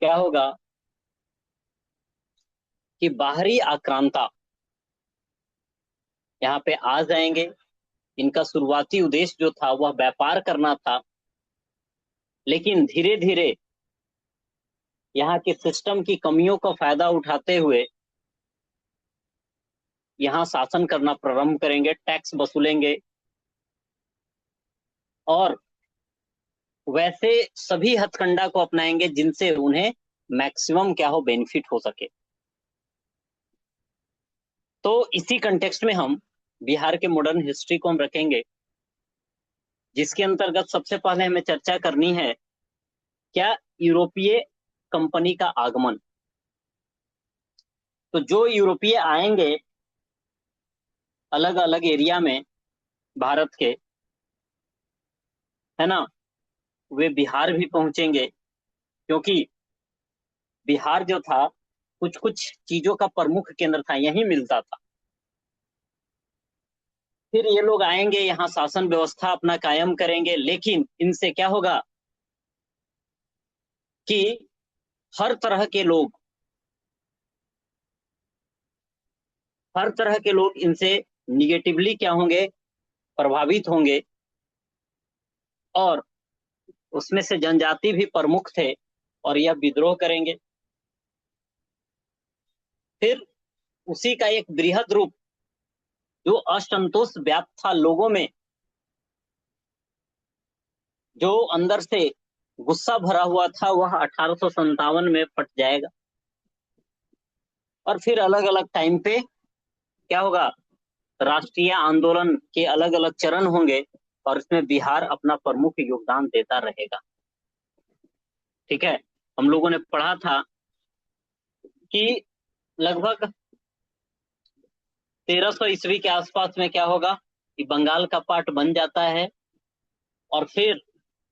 क्या होगा कि बाहरी आक्रांता यहाँ पे आ जाएंगे। इनका शुरुआती उद्देश्य जो था वह व्यापार करना था, लेकिन धीरे धीरे यहाँ के सिस्टम की कमियों का फायदा उठाते हुए यहाँ शासन करना प्रारंभ करेंगे, टैक्स वसूलेंगे, और वैसे सभी हथकंडा को अपनाएंगे जिनसे उन्हें मैक्सिमम क्या हो, बेनिफिट हो सके। तो इसी कंटेक्स्ट में हम बिहार के मॉडर्न हिस्ट्री को हम रखेंगे, जिसके अंतर्गत सबसे पहले हमें चर्चा करनी है क्या, यूरोपीय कंपनी का आगमन। तो जो यूरोपीय आएंगे अलग अलग एरिया में भारत के, है ना, वे बिहार भी पहुंचेंगे, क्योंकि बिहार जो था कुछ कुछ चीजों का प्रमुख केंद्र था, यहीं मिलता था। फिर ये लोग आएंगे, यहाँ शासन व्यवस्था अपना कायम करेंगे, लेकिन इनसे क्या होगा कि हर तरह के लोग हर तरह के लोग इनसे निगेटिवली क्या होंगे, प्रभावित होंगे। और उसमें से जनजाति भी प्रमुख थे, और यह विद्रोह करेंगे। फिर उसी का एक बृहद रूप, जो असंतोष व्याप्त था लोगों में, जो अंदर से गुस्सा भरा हुआ था, वह 1857 में फट जाएगा। और फिर अलग अलग टाइम पे क्या होगा, राष्ट्रीय आंदोलन के अलग अलग चरण होंगे, और इसमें बिहार अपना प्रमुख योगदान देता रहेगा। ठीक है। हम लोगों ने पढ़ा था कि लगभग 1300 ईस्वी के आसपास में क्या होगा कि बंगाल का पार्ट बन जाता है, और फिर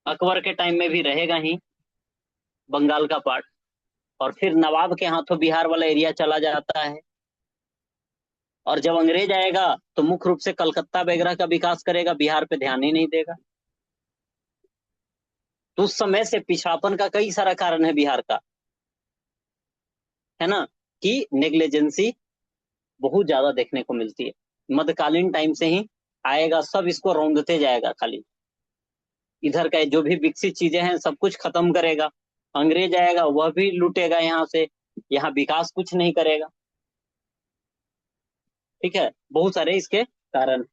अकबर के टाइम में भी रहेगा ही बंगाल का पार्ट, और फिर नवाब के हाथों बिहार वाला एरिया चला जाता है। और जब अंग्रेज आएगा तो मुख्य रूप से कलकत्ता वगैरह का विकास करेगा, बिहार पे ध्यान ही नहीं देगा। तो उस समय से पिछड़ापन का कई सारा कारण है बिहार का, है ना, कि नेग्लिजेंसी बहुत ज्यादा देखने को मिलती है। मध्यकालीन टाइम से ही आएगा, सब इसको रौंदते जाएगा, खाली इधर का जो भी विकसित चीजें हैं सब कुछ खत्म करेगा। अंग्रेज आएगा, वह भी लूटेगा यहाँ से, यहाँ विकास कुछ नहीं करेगा। ठीक है, बहुत सारे इसके कारण।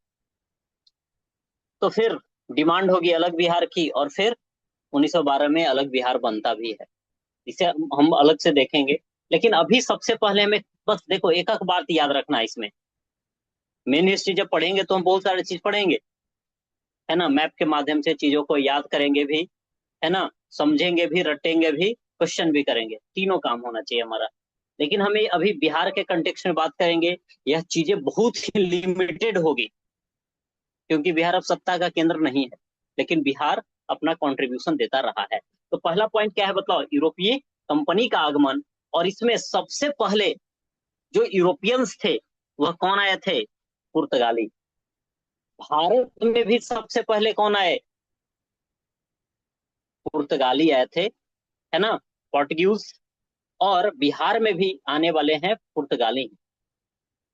तो फिर डिमांड होगी अलग बिहार की, और फिर 1912 में अलग बिहार बनता भी है। इसे हम अलग से देखेंगे। लेकिन अभी सबसे पहले हमें बस देखो, एक एक बात याद रखना है इसमें। मेन हिस्ट्री जब पढ़ेंगे तो हम बहुत सारी चीज पढ़ेंगे, है ना, मैप के माध्यम से चीजों को याद करेंगे भी, है ना, समझेंगे भी, रटेंगे भी, क्वेश्चन भी करेंगे, तीनों काम होना चाहिए हमारा। लेकिन हमें अभी बिहार के कंटेक्स्ट में बात करेंगे, यह चीजें बहुत ही लिमिटेड होगी, क्योंकि बिहार अब सत्ता का केंद्र नहीं है, लेकिन बिहार अपना कंट्रीब्यूशन देता रहा है। तो पहला पॉइंट क्या है बताओ, यूरोपीय कंपनी का आगमन। और इसमें सबसे पहले जो यूरोपियंस थे वह कौन आए थे, पुर्तगाली। भारत में भी सबसे पहले कौन आए, पुर्तगाली आए थे, है ना, पोर्टुगीज। और बिहार में भी आने वाले हैं पुर्तगाली।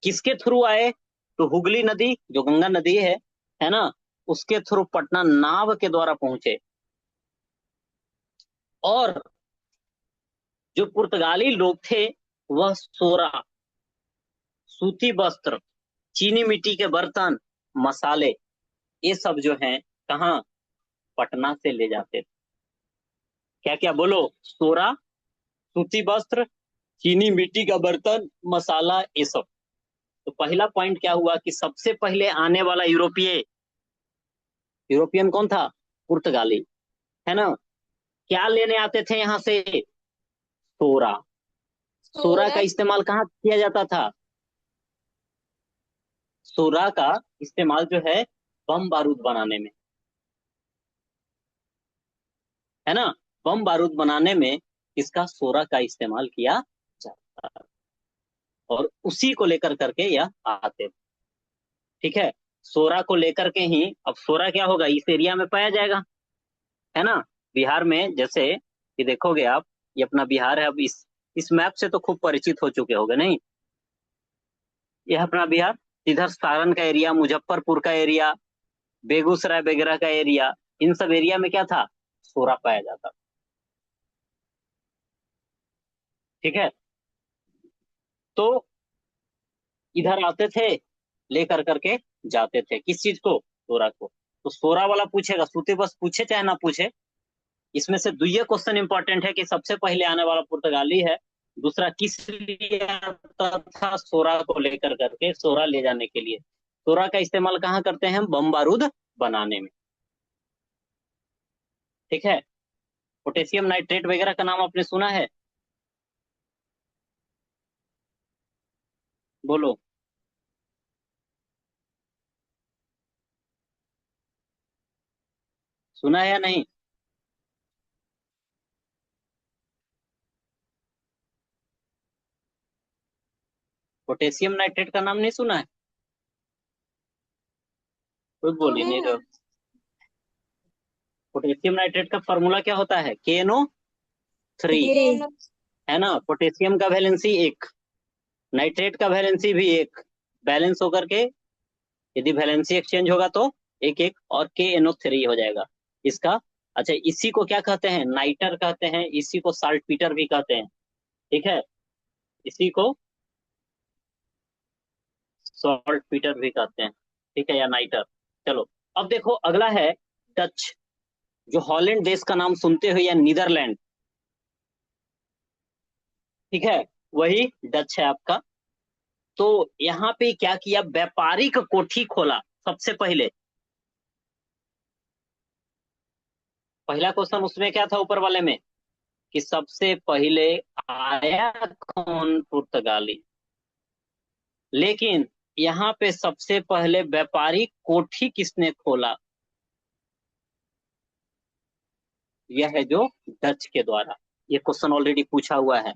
किसके थ्रू आए, तो हुगली नदी जो गंगा नदी है ना, उसके थ्रू पटना नाव के द्वारा पहुंचे। और जो पुर्तगाली लोग थे वह सोरा, सूती वस्त्र, चीनी मिट्टी के बर्तन, मसाले, ये सब जो हैं कहाँ, पटना से ले जाते थे। क्या क्या बोलो, सोरा, सूती वस्त्र, चीनी मिट्टी का बर्तन, मसाला, ये सब। तो पहला पॉइंट क्या हुआ कि सबसे पहले आने वाला यूरोपियन कौन था, पुर्तगाली, है ना। क्या लेने आते थे यहाँ से, सोरा। सोरा का इस्तेमाल कहाँ किया जाता था, सोरा का इस्तेमाल जो है बम बारूद बनाने में, है ना, बम बारूद बनाने में इसका सोरा का इस्तेमाल किया जाता है। और उसी को लेकर करके यह आते थे। ठीक है, सोरा को लेकर के ही, अब सोरा क्या होगा, इस एरिया में पाया जाएगा, है ना। बिहार में जैसे, ये देखोगे आप, ये अपना बिहार है। अब इस मैप से तो खूब परिचित हो चुके होगे नहीं? यह अपना बिहार, इधर सारण का एरिया, मुजफ्फरपुर का एरिया, बेगूसराय वगैरह का एरिया, इन सब एरिया में क्या था? सोरा पाया जाता। ठीक है, तो इधर आते थे, लेकर करके जाते थे किस चीज को? सोरा को। तो सोरा वाला पूछेगा, सूते बस पूछे चाहे ना पूछे, इसमें से दुइये क्वेश्चन इंपॉर्टेंट है कि सबसे पहले आने वाला पुर्तगाली है, दूसरा किस लिए आता था सोरा को लेकर करके, सोरा ले जाने के लिए। सोरा का इस्तेमाल कहाँ करते हैं हम? बम बारूद बनाने में। ठीक है, पोटेशियम नाइट्रेट वगैरह का नाम आपने सुना है? बोलो। सुना है या नहीं? पोटेशियम नाइट्रेट का नाम नहीं सुना है? कुछ बोल ही सुने नहीं रहे हैं। हो। पोटेशियम नाइट्रेट का फॉर्मूला क्या होता है? KNO3। थ्री। है ना? पोटेशियम का वैलेंसी एक, नाइट्रेट का वैलेंसी भी एक, बैलेंस होकर के यदि वैलेंसी एक्सचेंज होगा तो एक एक, और KNO3 हो जाएगा इसका। अच्छा, इसी को क्या कहते हैं? नाइटर कहते हैं, इसी को साल्टपीटर भी कहते हैं। ठीक है, इसी को सॉल्ट पीटर भी कहते हैं। ठीक है, या नाइटर। चलो, अब देखो अगला है डच। जो हॉलैंड देश का नाम सुनते हो, या नीदरलैंड, ठीक है, वही डच है आपका। तो यहाँ पे क्या किया? व्यापारिक कोठी खोला सबसे पहले। पहला क्वेश्चन उसमें क्या था ऊपर वाले में, कि सबसे पहले आया कौन पुर्तगाली। लेकिन यहाँ पे सबसे पहले व्यापारिक कोठी किसने खोला? यह है जो डच के द्वारा। ये क्वेश्चन ऑलरेडी पूछा हुआ है।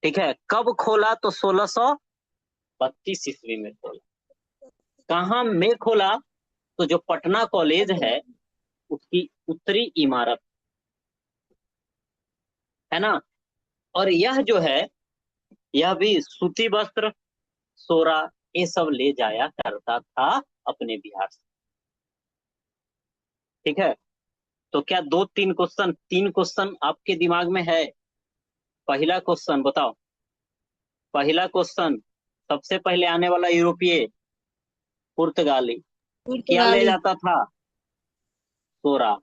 ठीक है, कब खोला? तो 1632 ईस्वी में खोला। कहाँ में खोला? तो जो पटना कॉलेज है उसकी उत्तरी इमारत, है ना? और यह जो है, यह भी सूती वस्त्र, सोरा, ये सब ले जाया करता था अपने बिहार से। ठीक है, तो क्या दो तीन क्वेश्चन, तीन क्वेश्चन आपके दिमाग में है? पहला क्वेश्चन बताओ। पहला क्वेश्चन, सबसे पहले आने वाला यूरोपीय पुर्तगाली क्या ले पुर्तगाली। जाता था? सोरा।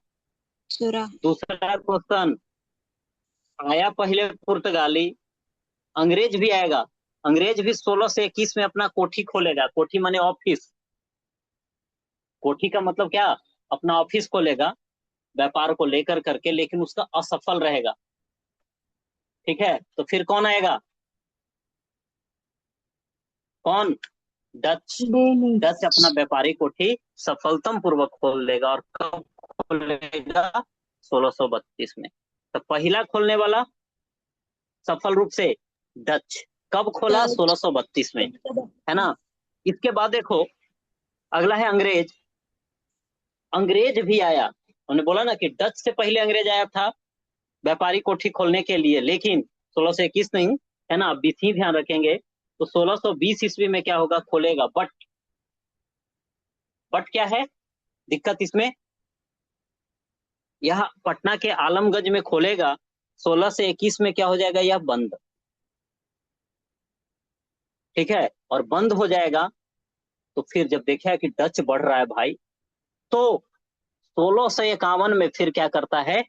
सुरा। दूसरा क्वेश्चन, आया पहले पुर्तगाली, अंग्रेज भी आएगा। अंग्रेज भी 1621 में अपना कोठी खोलेगा। कोठी माने ऑफिस। कोठी का मतलब क्या? अपना ऑफिस खोलेगा व्यापार को लेकर करके, लेकिन उसका असफल रहेगा। ठीक है, तो फिर कौन आएगा? कौन? डच। डेनिस। डच अपना व्यापारिक कोठी सफलतम पूर्वक खोल देगा, और कब खोलेगा? 1632 में। तो पहला खोलने वाला सफल रूप से डच। कब खोला? डच। 1632 में। है ना? इसके बाद देखो, अगला है अंग्रेज। अंग्रेज भी आया। हमने बोला ना कि डच से पहले अंग्रेज आया था व्यापारी कोठी खोलने के लिए, लेकिन 1621 नहीं, है ना? अब बीसी ध्यान रखेंगे। तो 1620 ईस्वी में क्या होगा? खोलेगा। बट क्या है दिक्कत इसमें? यह पटना के आलमगंज में खोलेगा। 16 से 21 में क्या हो जाएगा? यह बंद। ठीक है, और बंद हो जाएगा। तो फिर जब देखा कि डच बढ़ रहा है भाई, तो 1651 में फिर क्या करता है?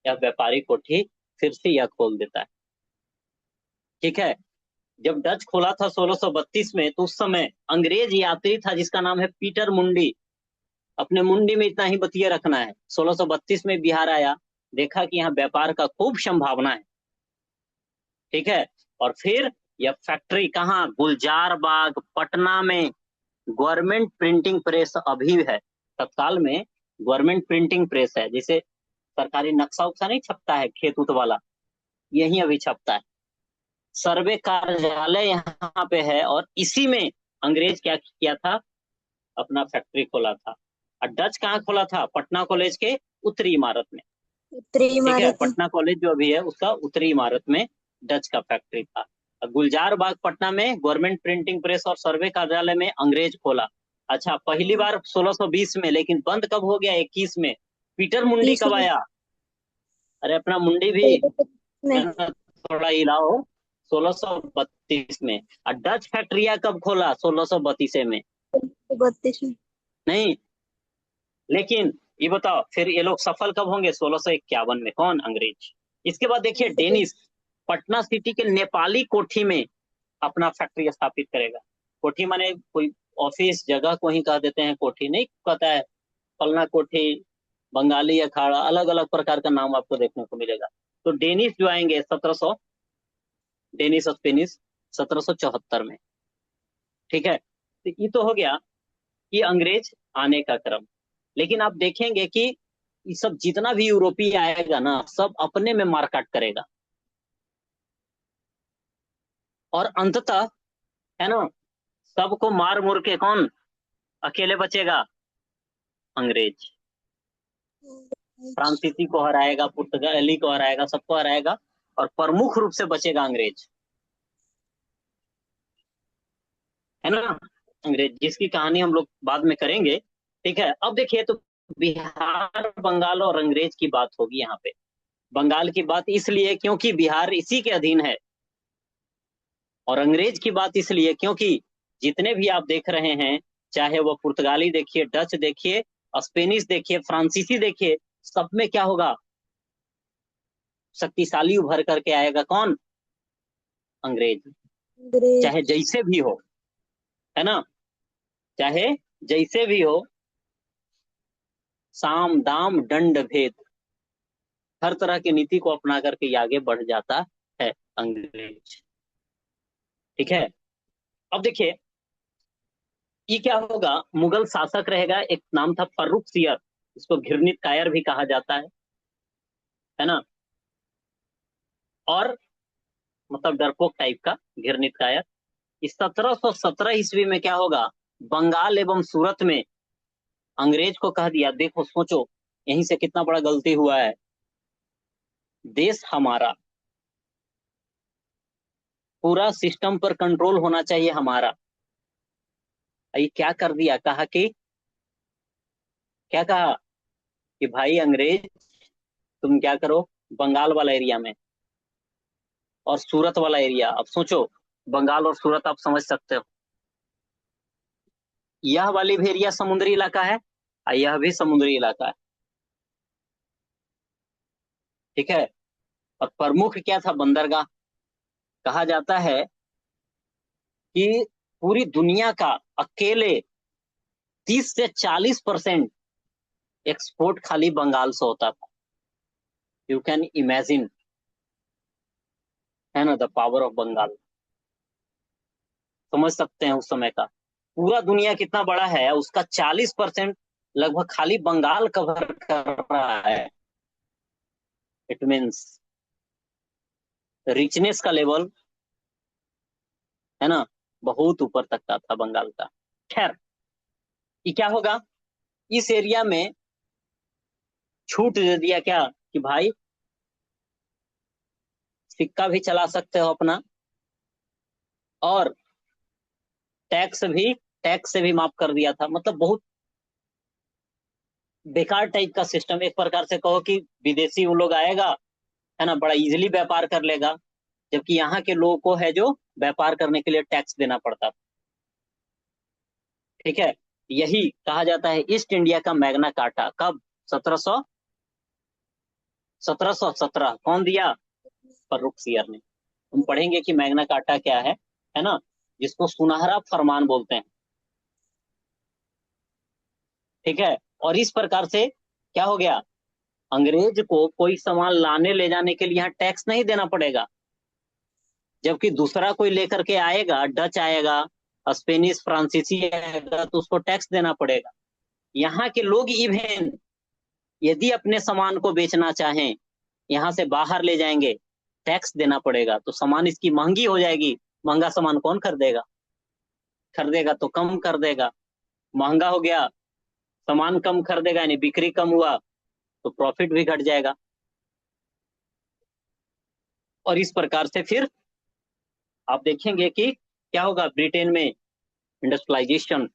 यह व्यापारी कोठी फिर से यह खोल देता है। ठीक है, जब डच खोला था 1632 में, तो उस समय अंग्रेज यात्री था जिसका नाम है पीटर मुंडी। अपने मुंडी में इतना ही बतिया रखना है। 1632 में बिहार आया, देखा कि यहाँ व्यापार का खूब संभावना है। ठीक है, और फिर यह फैक्ट्री कहाँ? गुलजार बाग पटना में। गवर्नमेंट प्रिंटिंग प्रेस अभी है तत्काल में। गवर्नमेंट प्रिंटिंग प्रेस है, जैसे सरकारी नक्शा उक्सा नहीं छपता है खेत उत वाला, यही अभी छपता है। सर्वे कार्यालय यहाँ पे है, और इसी में अंग्रेज क्या किया था? अपना फैक्ट्री खोला था। और डच कहाँ खोला था? पटना कॉलेज के उत्तरी इमारत में। उत्तरी ठीक है, इमारत में। पटना कॉलेज जो अभी है उसका उत्तरी इमारत में डच का फैक्ट्री था। गुलजार बाग पटना में गवर्नमेंट प्रिंटिंग प्रेस और सर्वे कार्यालय में अंग्रेज खोला। अच्छा, पहली बार 1620 में, लेकिन बंद कब हो गया? 21 में। पीटर मुंडी 20 कब में। आया? अरे अपना मुंडी भी 1625 में। है ना, थोड़ा हिलाओ। 1632 में। और डच फैक्ट्रिया कब खोला? 1632 में। 32 में। नहीं, लेकिन ये बताओ फिर ये लोग सफल कब होंगे? 1651 में। कौन? अंग्रेज। इसके बाद देखिए अंग्रेज। डेनिस पटना सिटी के नेपाली कोठी में अपना फैक्ट्री स्थापित करेगा। कोठी माने कोई ऑफिस जगह को ही कह देते हैं, कोठी नहीं कहता है। फलना कोठी, बंगाली अखाड़ा, अलग अलग प्रकार का नाम आपको देखने को मिलेगा। तो डेनिस जो आएंगे 1700, डेनिस स्पेनिश 1774 में। ठीक है, तो ये तो हो गया कि अंग्रेज आने का क्रम। लेकिन आप देखेंगे कि ये सब जितना भी यूरोपीय आएगा ना, सब अपने में मारकाट करेगा, और अंततः, है ना, सबको मार मुर के कौन अकेले बचेगा? अंग्रेज। फ्रांसीसी को हराएगा, पुर्तगाली को हराएगा, सबको हराएगा, और प्रमुख रूप से बचेगा अंग्रेज, है ना। अंग्रेज जिसकी कहानी हम लोग बाद में करेंगे। ठीक है, अब देखिए तो बिहार, बंगाल और अंग्रेज की बात होगी यहाँ पे। बंगाल की बात इसलिए क्योंकि बिहार इसी के अधीन है, और अंग्रेज की बात इसलिए क्योंकि जितने भी आप देख रहे हैं, चाहे वो पुर्तगाली देखिए, डच देखिए, स्पेनिश देखिए, फ्रांसीसी देखिए, सब में क्या होगा? शक्तिशाली उभर करके आएगा कौन? अंग्रेज। चाहे अंग्रेज। जैसे भी हो, है ना, चाहे जैसे भी हो, साम दाम दंड भेद, हर तरह की नीति को अपना करके ये आगे बढ़ जाता है अंग्रेज। ठीक है, अब देखिए ये क्या होगा। मुगल शासक रहेगा, एक नाम था फर्रुख सियर, इसको घृणित कायर भी कहा जाता है ना, और मतलब डरपोक टाइप का, घृणित कायर। इस 1717 ईस्वी में क्या होगा? बंगाल एवं सूरत में अंग्रेज को कह दिया, देखो सोचो यहीं से कितना बड़ा गलती हुआ है। देश हमारा, पूरा सिस्टम पर कंट्रोल होना चाहिए हमारा। ये क्या कर दिया? कहा कि, क्या कहा कि भाई अंग्रेज, तुम क्या करो, बंगाल वाला एरिया में और सूरत वाला एरिया, अब सोचो, बंगाल और सूरत आप समझ सकते हो, यह वाली भी एरिया समुद्री इलाका है और यह भी समुद्री इलाका है। ठीक है, और प्रमुख क्या था? बंदरगाह। कहा जाता है कि पूरी दुनिया का अकेले 30 से 40% एक्सपोर्ट खाली बंगाल से होता था। यू कैन इमेजिन, है ना, द पावर ऑफ बंगाल। समझ सकते हैं उस समय का। पूरा दुनिया कितना बड़ा है, उसका 40% लगभग खाली बंगाल कवर कर रहा है। इट मीन्स रिचनेस का लेवल, है ना, बहुत ऊपर तक का था बंगाल का। खैर, ये क्या होगा, इस एरिया में छूट दे दिया क्या कि भाई सिक्का भी चला सकते हो अपना, और टैक्स से भी माफ कर दिया था। मतलब बहुत बेकार टाइप का सिस्टम, एक प्रकार से कहो कि विदेशी वो लोग आएगा, है ना, बड़ा इजिली व्यापार कर लेगा, जबकि यहाँ के लोगों को है जो व्यापार करने के लिए टैक्स देना पड़ता था। ठीक है, यही कहा जाता है ईस्ट इंडिया का मैग्ना कार्टा। कब? 1717। कौन दिया? फर्रुख सियर ने। हम पढ़ेंगे कि मैग्ना कार्टा क्या है ना, जिसको सुनहरा फरमान बोलते हैं। ठीक है, और इस प्रकार से क्या हो गया, अंग्रेज को कोई सामान लाने ले जाने के लिए यहाँ टैक्स नहीं देना पड़ेगा, जबकि दूसरा कोई लेकर के आएगा, डच आएगा, स्पेनिश फ्रांसीसी आएगा, तो उसको टैक्स देना पड़ेगा। यहाँ के लोग इवन यदि अपने सामान को बेचना चाहें, यहाँ से बाहर ले जाएंगे, टैक्स देना पड़ेगा, तो सामान इसकी महंगी हो जाएगी। महंगा सामान कौन खरीदेगा? खरीदेगा तो कम कर देगा। महंगा हो गया, सामान कम खरीदेगा, यानी बिक्री कम हुआ, तो प्रॉफिट भी घट जाएगा। और इस प्रकार से फिर आप देखेंगे कि क्या होगा, ब्रिटेन में इंडस्ट्रियलाइजेशन,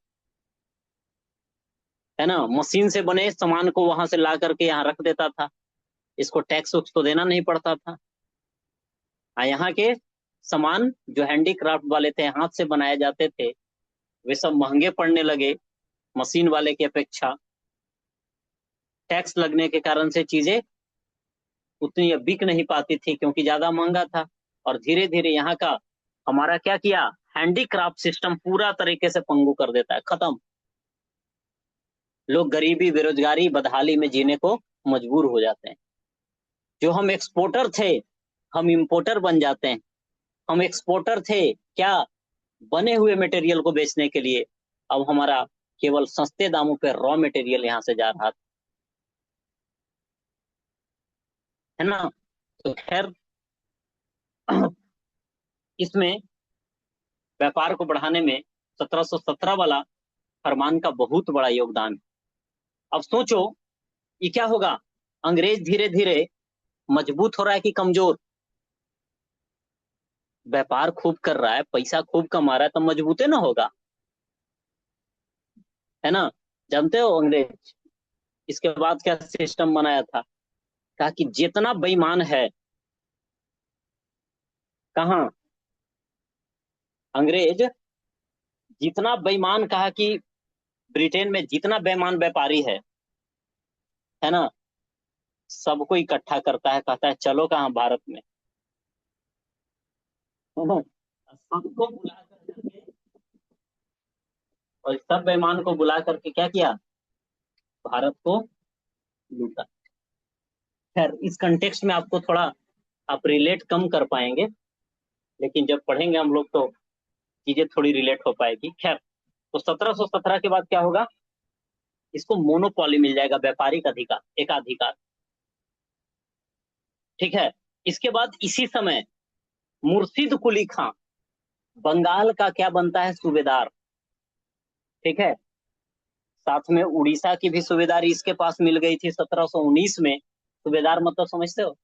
है ना, मशीन से बने सामान को वहां से ला करके यहाँ रख देता था, इसको टैक्स वैक्स तो देना नहीं पड़ता था। यहाँ के सामान जो हैंडीक्राफ्ट वाले थे, हाथ से बनाए जाते थे, वे सब महंगे पड़ने लगे मशीन वाले की अपेक्षा। टैक्स लगने के कारण से चीजें उतनी अब बिक नहीं पाती थी क्योंकि ज्यादा महंगा था। और धीरे धीरे यहाँ का हमारा क्या किया, हैंडीक्राफ्ट सिस्टम पूरा तरीके से पंगु कर देता है, खत्म। लोग गरीबी, बेरोजगारी, बदहाली में जीने को मजबूर हो जाते हैं। जो हम एक्सपोर्टर थे, हम इंपोर्टर बन जाते हैं। हम एक्सपोर्टर थे क्या, बने हुए मटेरियल को बेचने के लिए, अब हमारा केवल सस्ते दामों पे रॉ मटेरियल यहाँ से जा रहा था, है ना। तो खैर इसमें व्यापार को बढ़ाने में 1717 वाला फरमान का बहुत बड़ा योगदान है। अब सोचो ये क्या होगा, अंग्रेज धीरे धीरे मजबूत हो रहा है कि कमजोर। व्यापार खूब कर रहा है, पैसा खूब कमा रहा है, तो मजबूते ना होगा, है ना। जानते हो अंग्रेज इसके बाद क्या सिस्टम बनाया था, कहा कि जितना बेईमान है, कहाँ, अंग्रेज जितना बेईमान, कहा कि ब्रिटेन में जितना बेईमान व्यापारी है ना, सबको इकट्ठा करता है, कहता है चलो कहाँ, भारत में, है ना। सबको बुला करके, और सब बेईमान को बुला करके क्या किया, भारत को लूटा। खैर इस कंटेक्स्ट में आपको थोड़ा, आप रिलेट कम कर पाएंगे, लेकिन जब पढ़ेंगे हम लोग तो चीजें थोड़ी रिलेट हो पाएगी। खैर, तो 1717 के बाद क्या होगा, इसको मोनोपॉली मिल जाएगा, व्यापारिक अधिकार, एकाधिकार, ठीक है। इसके बाद इसी समय मुर्शिद कुली खां बंगाल का क्या बनता है, सूबेदार, ठीक है। साथ में उड़ीसा की भी सूबेदारी इसके पास मिल गई थी 1719 में। सूबेदार मतलब समझते हो,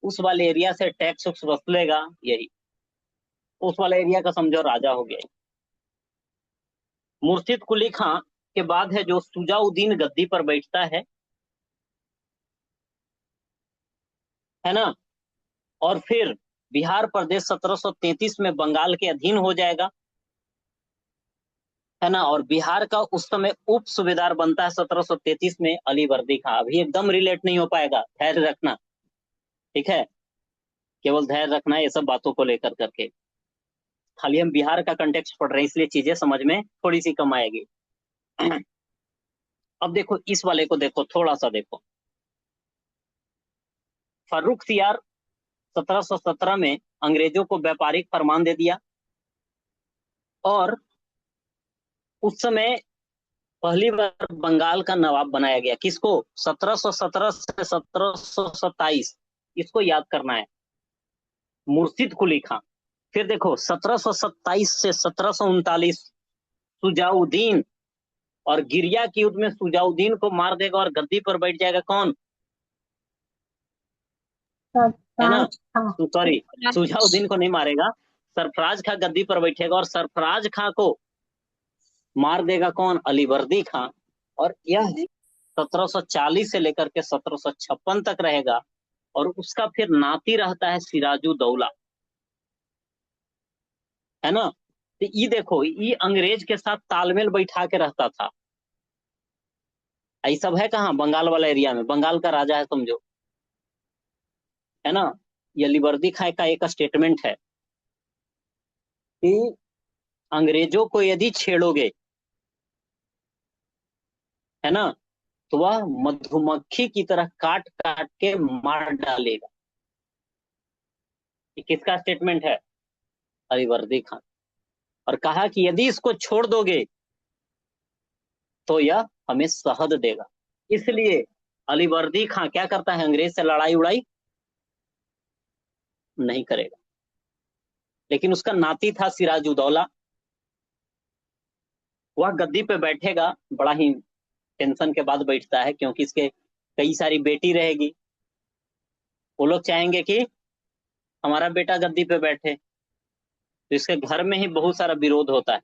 उस वाले एरिया से टैक्स उक्स वसूलेगा, यही उस वाले एरिया का समझो राजा हो गया। मुर्शिद कुली खां के बाद है जो सुजाउद्दीन गद्दी पर बैठता है ना। और फिर बिहार प्रदेश 1733 में बंगाल के अधीन हो जाएगा, है ना। और बिहार का उस समय उप सूबेदार बनता है 1733 में अलीवर्दी खां। अभी एकदम रिलेट नहीं हो पाएगा, धैर्य रखना, ठीक है, केवल धैर्य रखना है ये सब बातों को लेकर करके। खाली हम बिहार का कंटेक्स्ट पढ़ रहे हैं इसलिए चीजें समझ में थोड़ी सी कम आएगी। अब देखो इस वाले को, देखो थोड़ा सा देखो, फर्रुखसियार 1717 में अंग्रेजों को व्यापारिक फरमान दे दिया। और उस समय पहली बार बंगाल का नवाब बनाया गया, किसको, 1717 से 1727, इसको याद करना है, मुर्शिद कुली खां। फिर देखो 1727 से 1739 सुजाउद्दीन, और गिरिया के युद्ध में सुजाउद्दीन को मार देगा और गद्दी पर बैठ जाएगा कौन, है ना, सरफराज खां। सॉरी, सुजाउद्दीन को नहीं मारेगा, सरफराज खां गद्दी पर बैठेगा, और सरफराज खां को मार देगा कौन, अलीवर्दी खां। और यह 1740 से लेकर के 1756 तक रहेगा। और उसका फिर नाती रहता है सिराजुद्दौला, है ना। तो ये देखो, ये अंग्रेज के साथ तालमेल बैठा के रहता था। ये सब है कहाँ, बंगाल वाला एरिया में, बंगाल का राजा है समझो, है ना। ये अलीवर्दी खां का एक स्टेटमेंट है कि अंग्रेजों को यदि छेड़ोगे, है ना, तो वह मधुमक्खी की तरह काट काट के मार डालेगा। ये किसका स्टेटमेंट है, अलीवर्दी खान। और कहा कि यदि इसको छोड़ दोगे तो यह हमें शहद देगा। इसलिए अलीवर्दी खां क्या करता है, अंग्रेज से लड़ाई उड़ाई नहीं करेगा। लेकिन उसका नाती था सिराजुद्दौला, वह गद्दी पे बैठेगा, बड़ा ही टेंशन के बाद बैठता है क्योंकि इसके कई सारी बेटी रहेगी। वो लोग चाहेंगे कि हमारा बेटा गद्दी पे बैठे, तो इसके घर में ही बहुत सारा विरोध होता है,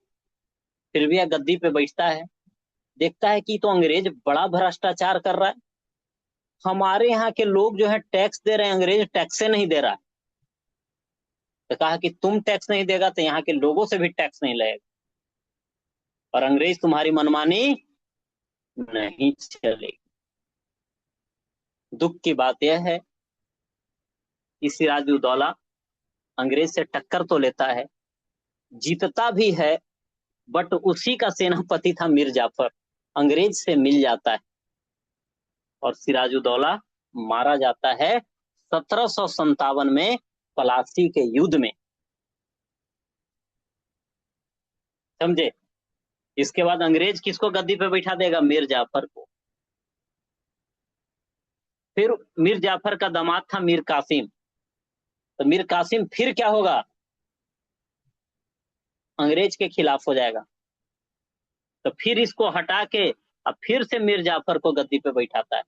फिर भी यह गद्दी पे बैठता है। देखता है कि तो अंग्रेज बड़ा भ्रष्टाचार कर रहा है, हमारे यहाँ के लोग जो है टैक्स दे रहे हैं, अंग्रेज टैक्स से नहीं दे रहा है। तो कहा कि तुम टैक्स नहीं देगा तो यहाँ के लोगों से भी टैक्स नहीं लगेगा, और अंग्रेज तुम्हारी मनमानी नहीं चलेगी। दुख की बात यह है कि सिराजुद्दौला अंग्रेज से टक्कर तो लेता है, जीतता भी है, बट उसी का सेनापति था मीर जाफर, अंग्रेज से मिल जाता है और सिराजुद्दौला मारा जाता है 1757 में पलासी के युद्ध में। समझे? इसके बाद अंग्रेज किसको गद्दी पे बैठा देगा? मीर जाफर को। फिर मीर जाफर का दामाद था मीर कासिम, तो मीर कासिम फिर क्या होगा? अंग्रेज के खिलाफ हो जाएगा, तो फिर इसको हटा के अब फिर से मीर जाफर को गद्दी पे बैठाता है।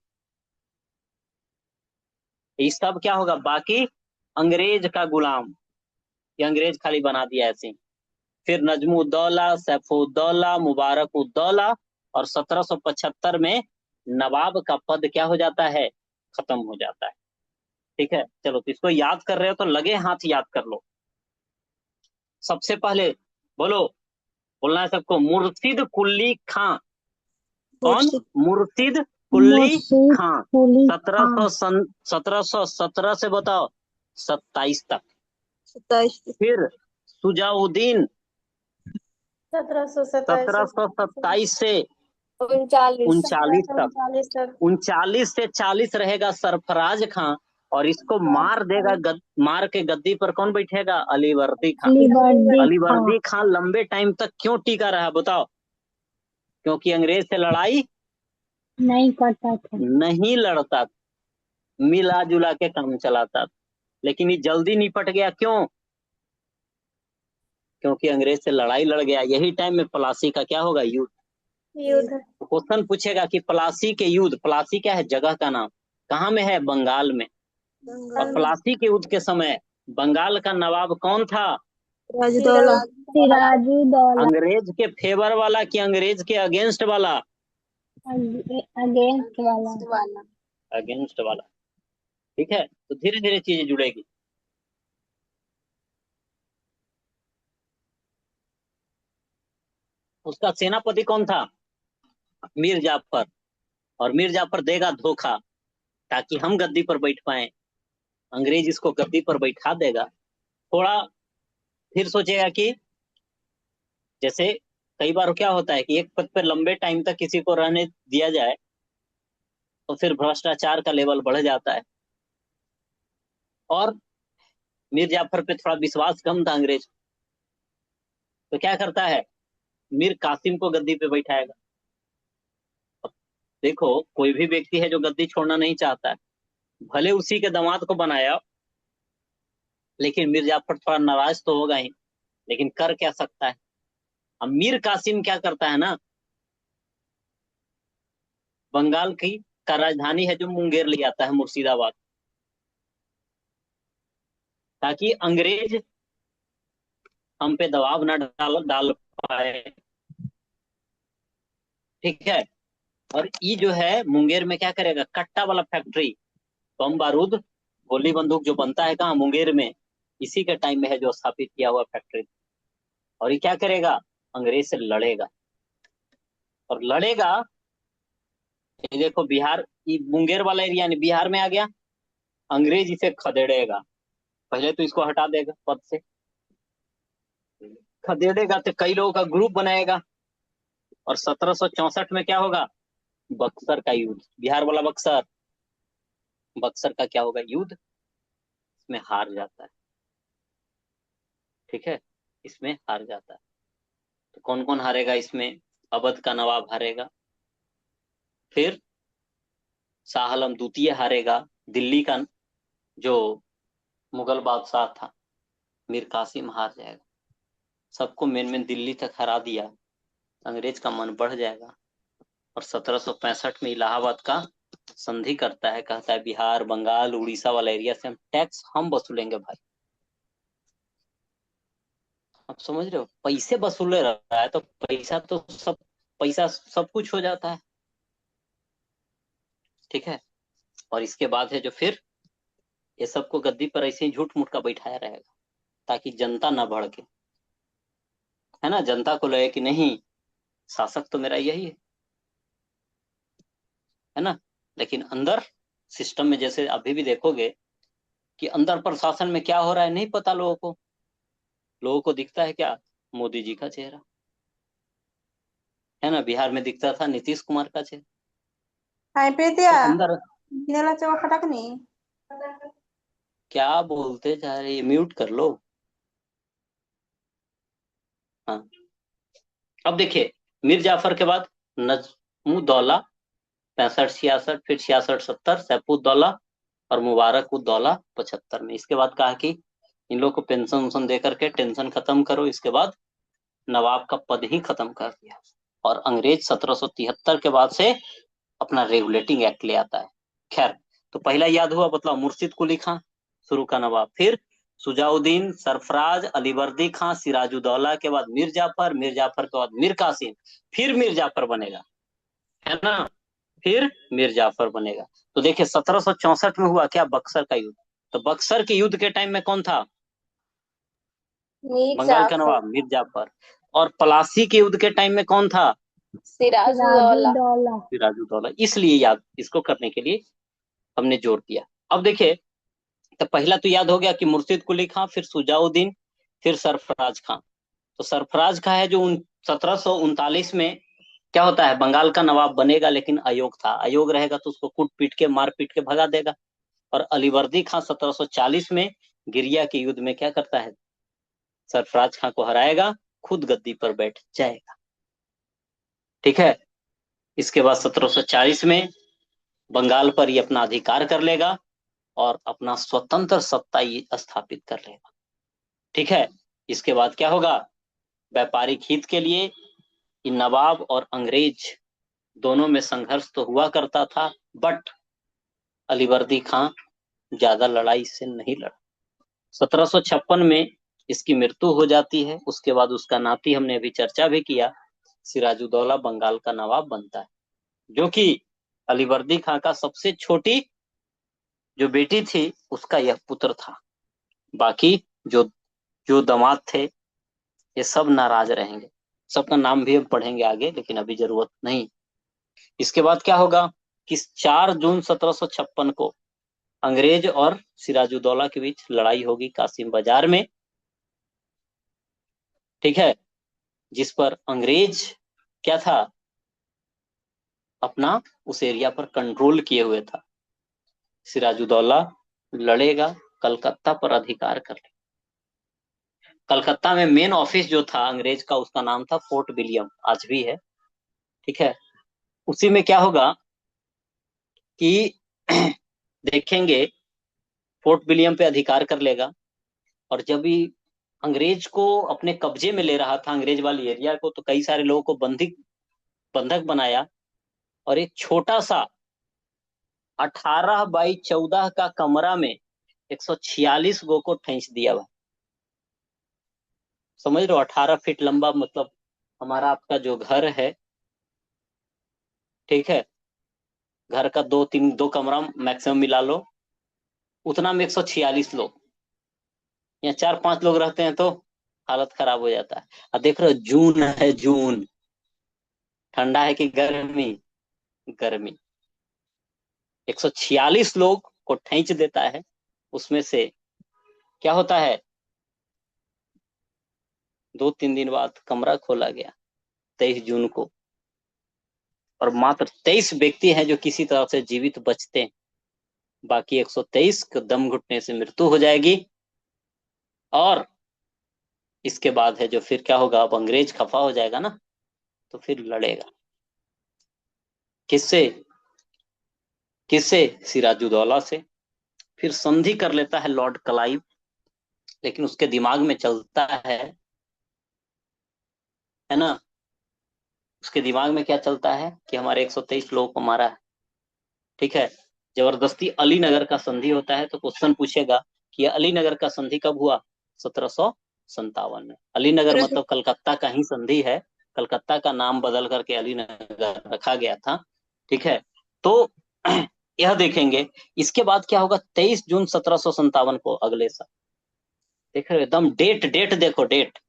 ये सब क्या होगा? बाकी अंग्रेज का गुलाम, ये अंग्रेज खाली बना दिया ऐसे। फिर नजमुद्दौला, सैफुद्दौला, मुबारकुद्दौला, और 1775 में नवाब का पद क्या हो जाता है? खत्म हो जाता है। ठीक है, चलो, तो इसको याद कर रहे हो तो लगे हाथ याद कर लो। सबसे पहले बोलो, बोलना है सबको, मुर्शिद कुल्ली खां। कौन? मुर्शिद मुर्शिद कुल्ली मुर्शीद खां। कुली सत्रह खां। सौ 1717 से बताओ 27 तक। 27 फिर सुजाउद्दीन 1727 1727 से 39 39 तक। 1739 तक 39 से 40 रहेगा सरफराज खां, और इसको मार देगा मार के गद्दी पर कौन बैठेगा? अलीवर्दी खां। अलीवर्दी खां। अलीवर्दी खां लंबे टाइम तक क्यों टिका रहा बताओ? क्योंकि अंग्रेज से लड़ाई नहीं करता था। नहीं लड़ता, मिला जुला के काम चलाता, लेकिन ये जल्दी निपट गया। क्यों? क्योंकि अंग्रेज से लड़ाई लड़ गया। यही टाइम में प्लासी का क्या होगा? युद्ध। युद्ध। क्वेश्चन पूछेगा कि प्लासी के युद्ध, प्लासी क्या है? जगह का नाम, कहाँ में है? बंगाल में। और बंगाल प्लासी के युद्ध के समय बंगाल का नवाब कौन था? सिराजुद्दौला सिराजुद्दौला। अंग्रेज के फेवर वाला कि अंग्रेज के अगेंस्ट वाला? अगेंस्ट वाला। अगेंस्ट वाला। ठीक है, तो धीरे धीरे चीजें जुड़ेगी। उसका सेनापति कौन था? मीर जाफर। और मीर जाफर देगा धोखा ताकि हम गद्दी पर बैठ पाए, अंग्रेज इसको गद्दी पर बैठा देगा। थोड़ा फिर सोचेगा कि जैसे कई बार क्या होता है कि एक पद पर लंबे टाइम तक किसी को रहने दिया जाए तो फिर भ्रष्टाचार का लेवल बढ़ जाता है, और मीर जाफर पे थोड़ा विश्वास कम था अंग्रेज, तो क्या करता है? मीर कासिम को गद्दी पे बैठाएगा। अब देखो, कोई भी व्यक्ति है जो गद्दी छोड़ना नहीं चाहता है, भले उसी के दामाद को बनाया, लेकिन मीर जाफर थोड़ा नाराज तो होगा ही, लेकिन कर क्या सकता है? अब मीर कासिम क्या करता है ना, बंगाल की का राजधानी है जो मुंगेर ले आता है, मुर्शिदाबाद, ताकि अंग्रेज हम पे दबाव न डाल डाल पाए। ठीक है, और ये जो है मुंगेर में क्या करेगा? कट्टा वाला फैक्ट्री, बम बारूद गोली बंदूक जो बनता है कहाँ? मुंगेर में। इसी के टाइम में है जो स्थापित किया हुआ फैक्ट्री। और ये क्या करेगा? अंग्रेज से लड़ेगा, और लड़ेगा। ये देखो बिहार, ये मुंगेर वाला एरिया नहीं, बिहार में आ गया, अंग्रेज इसे खदेड़ेगा। पहले तो इसको हटा देगा पद से, खदेड़ेगा तो कई लोगों का ग्रुप बनाएगा, और 1764 में क्या होगा? बक्सर का युद्ध। बिहार वाला बक्सर, बक्सर का क्या होगा? युद्ध। इसमें हार जाता है। ठीक है, इसमें हार जाता है। तो कौन कौन हारेगा इसमें? अवध का नवाब हारेगा, फिर शाह आलम द्वितीय हारेगा, दिल्ली का जो मुगल बादशाह था मीर कासिम हार जाएगा। सबको मेन मेन दिल्ली तक हरा दिया, अंग्रेज का मन बढ़ जाएगा, और 1765 में इलाहाबाद का संधि करता है, कहता है बिहार, बंगाल, उड़ीसा वाला एरिया से हम टैक्स हम वसूलेंगे भाई, आप समझ रहे हो, पैसे वसूले रहा है तो पैसा सब कुछ हो जाता है। ठीक है। और इसके बाद है जो फिर ये सबको गद्दी पर ऐसे ही झूठ मूठ का बैठाया रहेगा ताकि जनता ना भड़के, है ना, जनता को लगे कि नहीं शासक तो मेरा यही है ना। लेकिन अंदर सिस्टम में जैसे अभी भी देखोगे कि अंदर प्रशासन में क्या हो रहा है नहीं पता लोगों को। लोगों को दिखता है क्या, मोदी जी का चेहरा, है ना, बिहार में दिखता था नीतीश कुमार का चेहरा। हाय प्रीतिया, तो अंदर गिनेला चौक फटक नहीं। क्या बोलते जा रहे हैं, म्यूट कर लो। हाँ, अब देखिए, मीर जाफर के बाद नजमुद्दौला 65 66, फिर 66 70 सैफुद्दौला और मुबारकुद्दौला 75 में। इसके बाद कहा कि इन लोग को पेंशन वेंशन दे करके टेंशन खत्म करो। इसके बाद नवाब का पद ही खत्म कर दिया और अंग्रेज 1773 के बाद से अपना रेगुलेटिंग एक्ट ले आता है। खैर, तो पहला याद हुआ मतलब मुर्शिद कुली खां शुरू का नवाब, फिर सुजाउद्दीन, सरफराज, अलीवर्दी खां, सिराजुद्दौला के बाद मीर जाफर, मीर जाफर के बाद मीर कासिम, फिर मीर जाफर बनेगा, है ना, फिर मीर जाफर बनेगा। तो देखिए 1764 में हुआ क्या, बक्सर का युद्ध। तो बक्सर के युद्ध के टाइम में कौन था, मीर बंगाल का जाफर, नवाब मीर जाफर। और प्लासी के युद्ध के टाइम में कौन था, सिराजुद्दौला। सिराजुद्दौला। इसलिए याद इसको करने के लिए हमने जोर दिया। अब देखिए, तो पहला तो याद हो गया कि मुर्शिद कुली खां, फिर सुजाउद्दीन, फिर सरफराज खां। तो सरफराज खां है जो 1739 में क्या होता है, बंगाल का नवाब बनेगा, लेकिन अयोग था, अयोग रहेगा तो उसको कूट पीट के मार पीट के भगा देगा। और अलीवर्दी खां 1740 में गिरिया के युद्ध में क्या करता है, सरफराज खां को हराएगा, खुद गद्दी पर बैठ जाएगा। ठीक है। इसके बाद 1740 में बंगाल पर ये अपना अधिकार कर लेगा और अपना स्वतंत्र सत्ता ये स्थापित कर लेगा। ठीक है। इसके बाद क्या होगा, व्यापारिक हित के लिए इन नवाब और अंग्रेज दोनों में संघर्ष तो हुआ करता था, बट अलीवर्दी खां ज्यादा लड़ाई से नहीं लड़ा। 1756 में इसकी मृत्यु हो जाती है। उसके बाद उसका नाती, हमने अभी चर्चा भी किया, सिराजुद्दौला बंगाल का नवाब बनता है, जो कि अलीवर्दी खां का सबसे छोटी जो बेटी थी उसका यह पुत्र था। बाकी जो जो दामाद थे ये सब नाराज रहेंगे, सबका नाम भी हम पढ़ेंगे आगे, लेकिन अभी जरूरत नहीं। इसके बाद क्या होगा कि 4 जून 1756 को अंग्रेज और सिराजुद्दौला के बीच लड़ाई होगी कासिम बाजार में। ठीक है। जिस पर अंग्रेज क्या था, अपना उस एरिया पर कंट्रोल किए हुए था। सिराजुद्दौला लड़ेगा, कलकत्ता पर अधिकार कर ले। कलकत्ता में मेन ऑफिस जो था अंग्रेज का, उसका नाम था फोर्ट विलियम, आज भी है। ठीक है। उसी में क्या होगा कि देखेंगे, फोर्ट विलियम पे अधिकार कर लेगा। और जब भी अंग्रेज को अपने कब्जे में ले रहा था, अंग्रेज वाली एरिया को, तो कई सारे लोगों को बंधक बनाया और एक छोटा सा 18 बाई 14 का कमरा में 146 गो को ठेंस दिया हुआ। समझ रहे हो, 18 फीट लंबा, मतलब हमारा आपका जो घर है, ठीक है, घर का दो कमरा मैक्सिमम मिला लो, उतना में 146 लोग, या 4 5 लोग रहते हैं तो हालत खराब हो जाता है। अब देख रहे हो, जून है, जून, ठंडा है कि गर्मी, गर्मी, 146 लोग को ठेंच देता है। उसमें से क्या होता है, 2 3 दिन बाद कमरा खोला गया 23 जून को, और मात्र 23 व्यक्ति हैं जो किसी तरह से जीवित बचते हैं। बाकी 123 को दम घुटने से मृत्यु हो जाएगी। और इसके बाद है जो फिर क्या होगा, अब अंग्रेज खफा हो जाएगा ना, तो फिर लड़ेगा किससे, किससे, सिराजुद्दौला से। फिर संधि कर लेता है लॉर्ड क्लाइव, लेकिन उसके दिमाग में चलता है ना, उसके दिमाग में क्या चलता है कि हमारे 123 लोगों को मारा है। ठीक है। जबरदस्ती अली नगर का संधि होता है, तो क्वेश्चन पूछेगा कि अली नगर का संधि कब हुआ, में। अलीनगर मतलब कलकत्ता का ही संधि है, कलकत्ता का नाम बदल करके अलीनगर रखा गया था। ठीक है, तो यह देखेंगे। इसके बाद क्या होगा, 23 जून 1757 को, अगले साल, देख रहे हो एकदम डेट, डेट देखो, डेट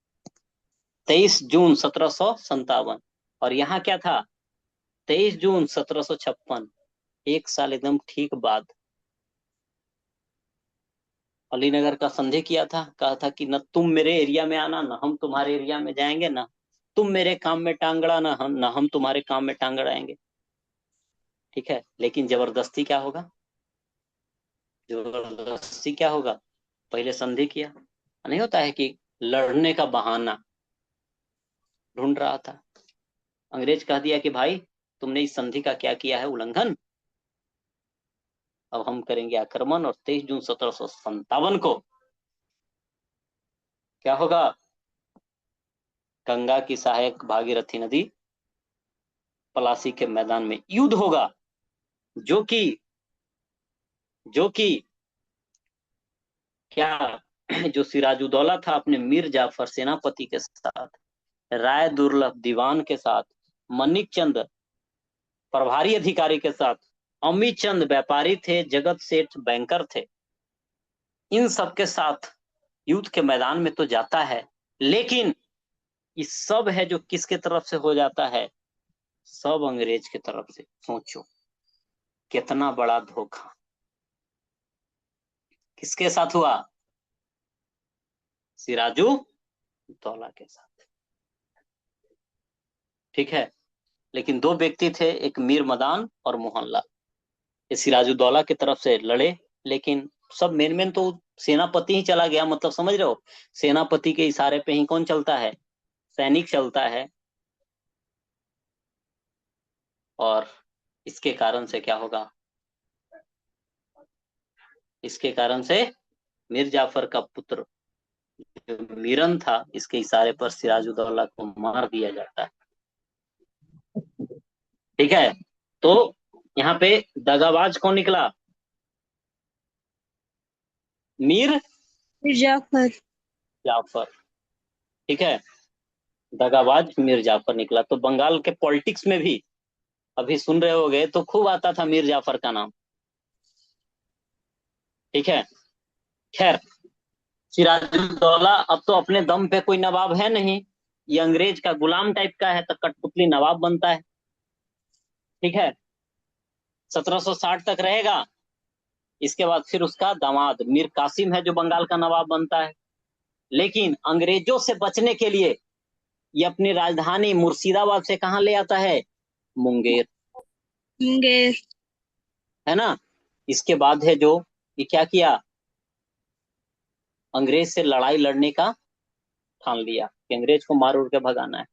23 जून 1757। और यहाँ क्या था, 23 जून 1756, एक साल एकदम ठीक बाद अलीनगर का संधि किया था। कहा था कि न तुम मेरे एरिया में आना, न हम तुम्हारे एरिया में जाएंगे, न तुम मेरे काम में टांग अड़ा, न हम तुम्हारे काम में टांग अड़ाएंगे। ठीक है, लेकिन जबरदस्ती क्या होगा, जबरदस्ती क्या होगा, पहले संधि किया। नहीं होता है कि लड़ने का बहाना ढूंढ रहा था, अंग्रेज कह दिया कि भाई तुमने इस संधि का क्या किया है, उल्लंघन, अब हम करेंगे आक्रमण। और 23 जून 1757 को क्या होगा, गंगा की सहायक भागीरथी नदी, पलासी के मैदान में युद्ध होगा, जो कि जो कि क्या जो सिराजुद्दौला था अपने मीर जाफर सेनापति के साथ, राय दुर्लभ दीवान के साथ, मनिक चंद प्रभारी अधिकारी के साथ, अमित चंद व्यापारी थे, जगत सेठ बैंकर थे, इन सब के साथ युद्ध के मैदान में तो जाता है, लेकिन ये सब है जो किसके तरफ से हो जाता है, सब अंग्रेज की तरफ से। सोचो कितना बड़ा धोखा किसके साथ हुआ, सिराजू दौला के साथ। ठीक है, लेकिन दो व्यक्ति थे, एक मीर मदान और मोहनलाल, ये सिराजुद्दौला की तरफ से लड़े, लेकिन सब मेन मेन तो सेनापति ही चला गया, मतलब समझ रहे हो, सेनापति के इशारे पे ही कौन चलता है, सैनिक चलता है। और इसके कारण से क्या होगा, इसके कारण से मीर जाफर का पुत्र जो मीरन था, इसके इशारे पर सिराजुद्दौला को मार दिया जाता है। ठीक है, तो यहाँ पे दगाबाज कौन निकला, मीर जाफर। जाफर। ठीक है, दगाबाज मीर जाफर निकला। तो बंगाल के पॉलिटिक्स में भी अभी सुन रहे होगे तो खूब आता था मीर जाफर का नाम। ठीक है, खैर, सिराजुद्दौला अब तो अपने दम पे कोई नवाब है नहीं, ये अंग्रेज का गुलाम टाइप का है, तो कठपुतली नवाब बनता है। ठीक है, 1760 तक रहेगा। इसके बाद फिर उसका दामाद मीर कासिम है जो बंगाल का नवाब बनता है। लेकिन अंग्रेजों से बचने के लिए ये अपनी राजधानी मुर्शिदाबाद से कहाँ ले आता है, मुंगेर, मुंगेर। है ना। इसके बाद है जो ये क्या किया, अंग्रेज से लड़ाई लड़ने का ठान लिया कि अंग्रेज को मार उड़ के भगाना है।